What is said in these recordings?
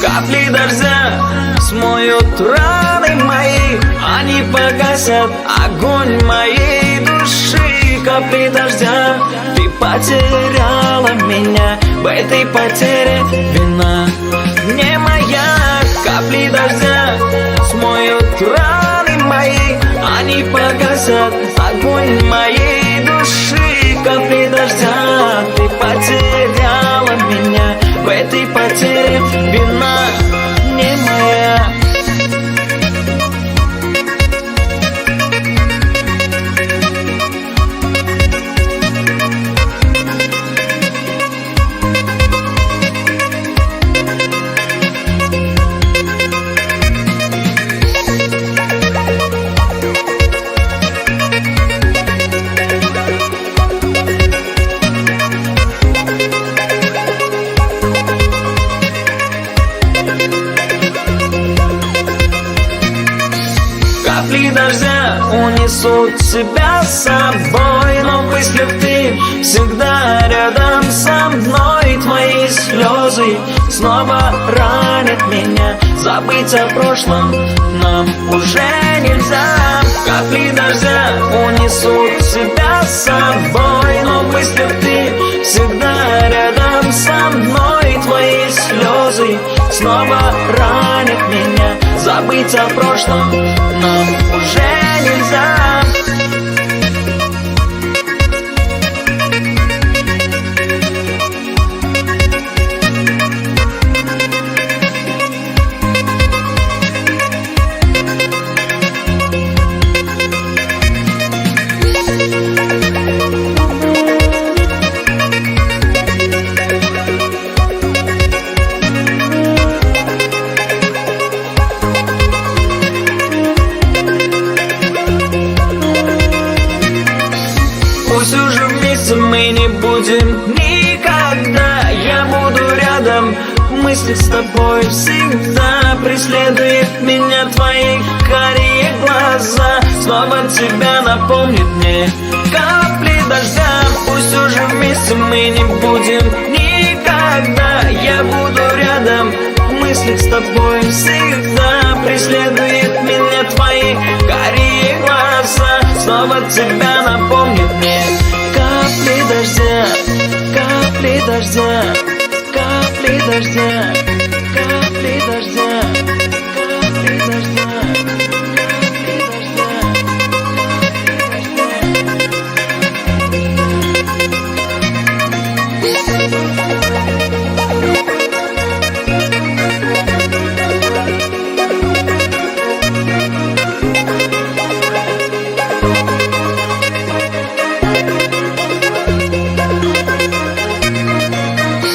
Капли дождя смоют раны мои, они погасят огонь моей души. Капли дождя, ты потеряла меня, в этой потере вина не моя. Капли дождя смоют раны мои, они погасят огонь моей души. Капли дождя, ты потеряла меня, в этой потере вина не моя. Капли дождя унесут тебя с собой, но мысли ты всегда рядом со мной. Твои слезы снова ранят меня, забыть о прошлом нам уже нельзя. Капли дождя унесут тебя с собой, но мысли ты всегда рядом со мной. Твои слезы снова ранят меня, забыть о прошлом нам уже нельзя. Пусть уже вместе мы не будем никогда, я буду рядом, в мыслях с тобой всегда. Преследует меня твои карие глаза, снова тебя напомнит мне капли дождя. Пусть уже вместе мы не будем никогда, я буду рядом, в мыслях с тобой всегда. Преследует меня твои карие глаза, снова тебя напомнит мне капли дождя, капли дождя, капли дождя, капли дождя, капли дождя.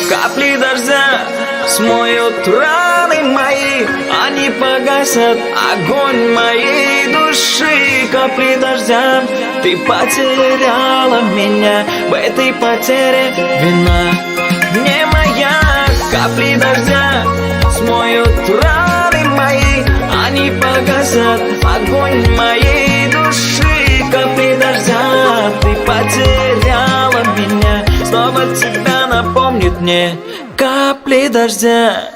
Капли дождя смоют раны мои, они погасят огонь моей души. Капли дождя, ты потеряла меня, в этой потере вина не моя. Капли дождя смоют раны мои, они погасят огонь моей души. Капли дождя, ты потеряла меня, снова тебя напомнит мне капли дождя.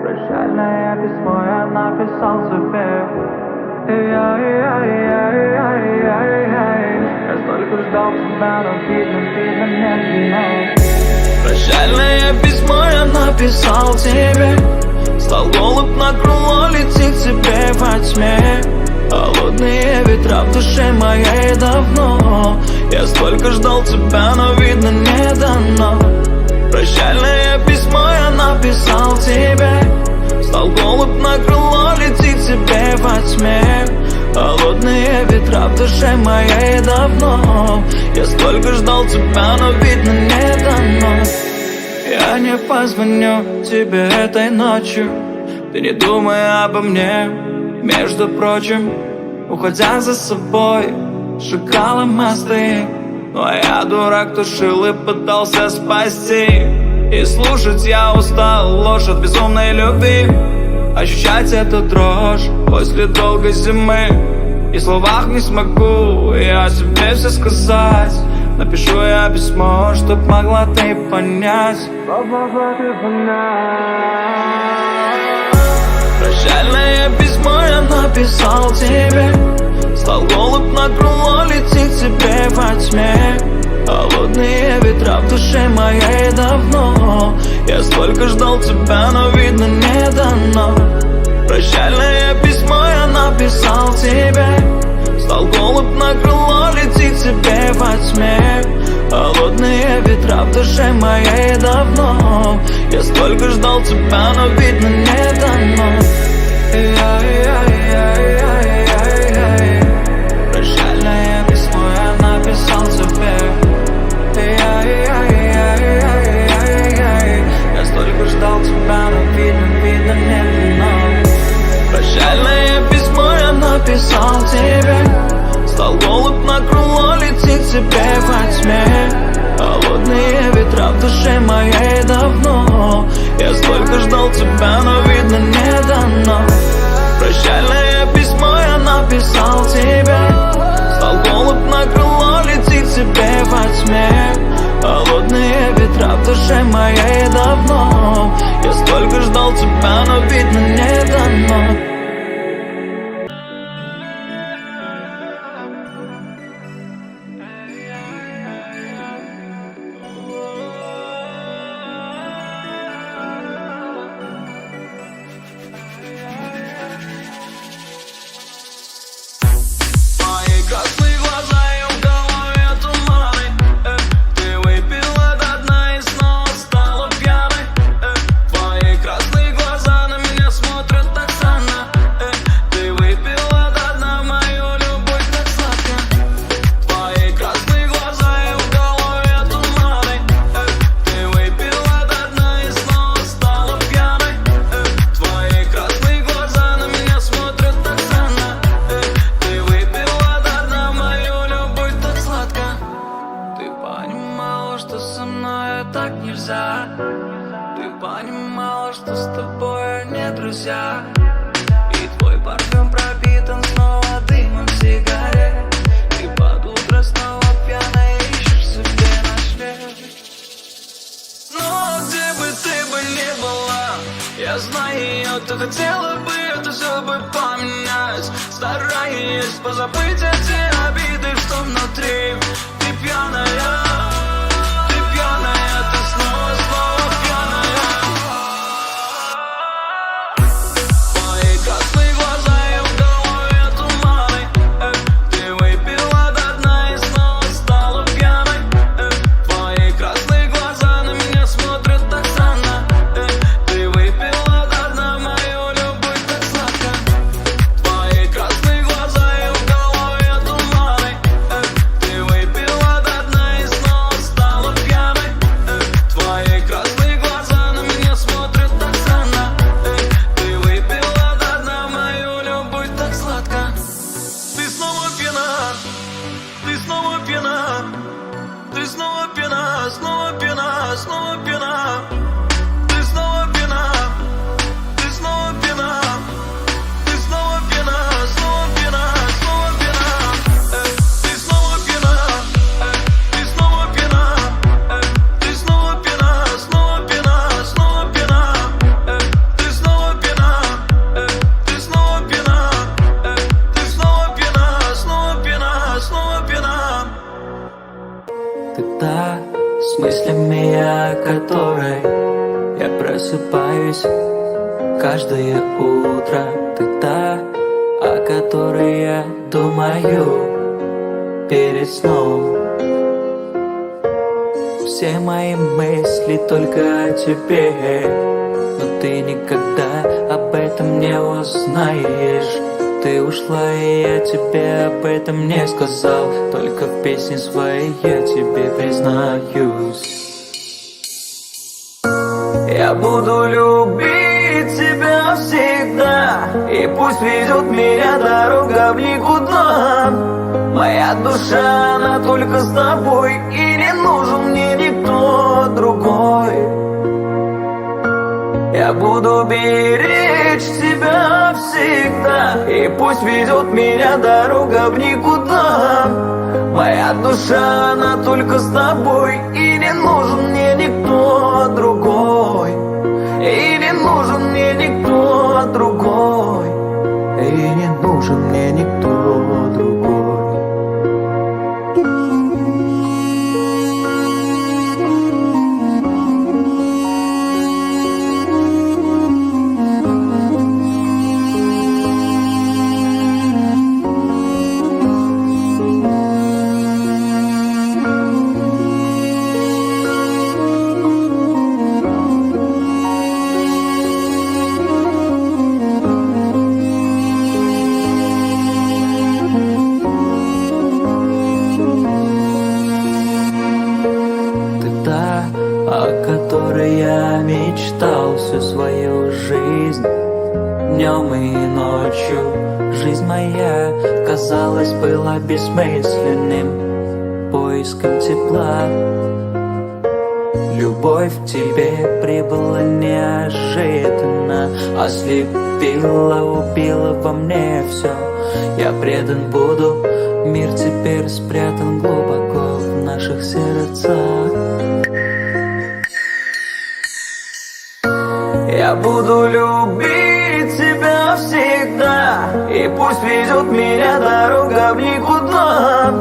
Прощальное письмо я написал тебе. Я столько ждал тебя, но видно нет. Прощальное письмо я написал тебе, стал голубь на крыло, летит тебе во тьме. Холодные ветра в душе моей давно, я столько ждал тебя, но видно не дано. Прощальное письмо я написал тебе, стал голубь на крыло, летит тебе во тьме. Холодные ветра в душе моей давно. Я столько ждал тебя, но видно не дано. Я не позвоню тебе этой ночью, ты не думай обо мне. Между прочим, уходя за собой, сжигала мосты. Ну а я дурак, тушил и пытался спасти. И слушать я устал ложь от безумной любви. Ощущать эту дрожь после долгой зимы. И в словах не смогу я себе все сказать. Напишу я письмо, чтоб могла ты понять. Прощальное письмо я написал тебе. Стал голубь на крыло, летит тебе во тьме. Холодные ветра в душе моей давно. Я столько ждал тебя, но видно не дано. Прощальное письмо я написал тебе. Стал голубь на крыло, летит тебе во тьме. Холодные ветра в душе моей давно. Я столько ждал тебя, но видно не дано. Прощальное письмо я написал тебе. Я столько ждал тебя, но видно не дано. Прощальное письмо я написал тебе. Стал голубь на крыло, летит тебе во тьме. Холодные ветра в душе моей давно. Я столько ждал тебя, но видно не дано. Прощальное письмо я написал тебе. Стал голубь на крыло, летит тебе во тьме. Холодные ветра в душе моей давно. Я столько ждал тебя, но видно не дано. Ты понимала, что с тобой не друзья. И твой парфюм пропитан снова дымом сигарет. И под утро снова пьяная ищешь себе ночлег. Но где бы ты бы ни была, я знаю ее, ты хотела бы это все бы поменять. Стараясь позабыть эти обиды, что внутри. Ты пьяная. Ты та, с мыслями о которой я просыпаюсь каждое утро. Ты та, о которой я думаю перед сном. Все мои мысли только о тебе, но ты никогда об этом не узнаешь. ты ушла, и я тебе об этом не сказал. Только в песне своей я тебе признаюсь. Я буду любить тебя всегда, и пусть ведет меня дорога в никуда. Моя душа, она только с тобой, и не нужен мне никто другой. Я буду беречь тебя всегда, и пусть ведет меня дорога в никуда. Моя душа, она только с тобой, и не нужен мне никто другой. И не нужен мне никто другой. И не нужен мне никто другой. О которой я мечтал всю свою жизнь. Днем и ночью жизнь моя, казалось, была бессмысленным поиском тепла. Любовь к тебе прибыла неожиданно, ослепила, убила во мне все. Я предан буду, мир теперь спрятан глубоко в наших сердцах. Я буду любить тебя всегда, и пусть ведет меня дорога в никуда.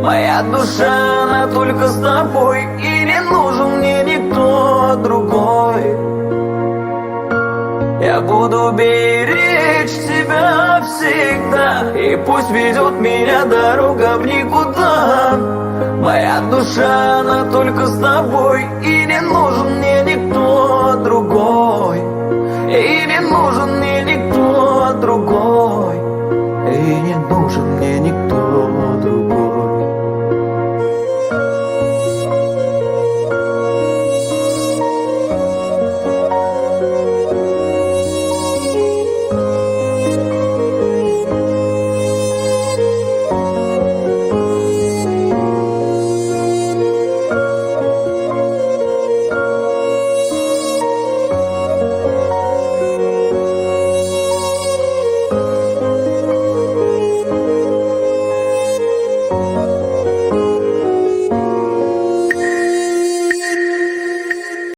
Моя душа, она только с тобой, и не нужен мне никто другой. Я буду беречь тебя всегда, и пусть ведет меня дорога в никуда. Моя душа, она только с тобой, и не нужен мне никто другой. И не нужен мне никто другой. И не нужен мне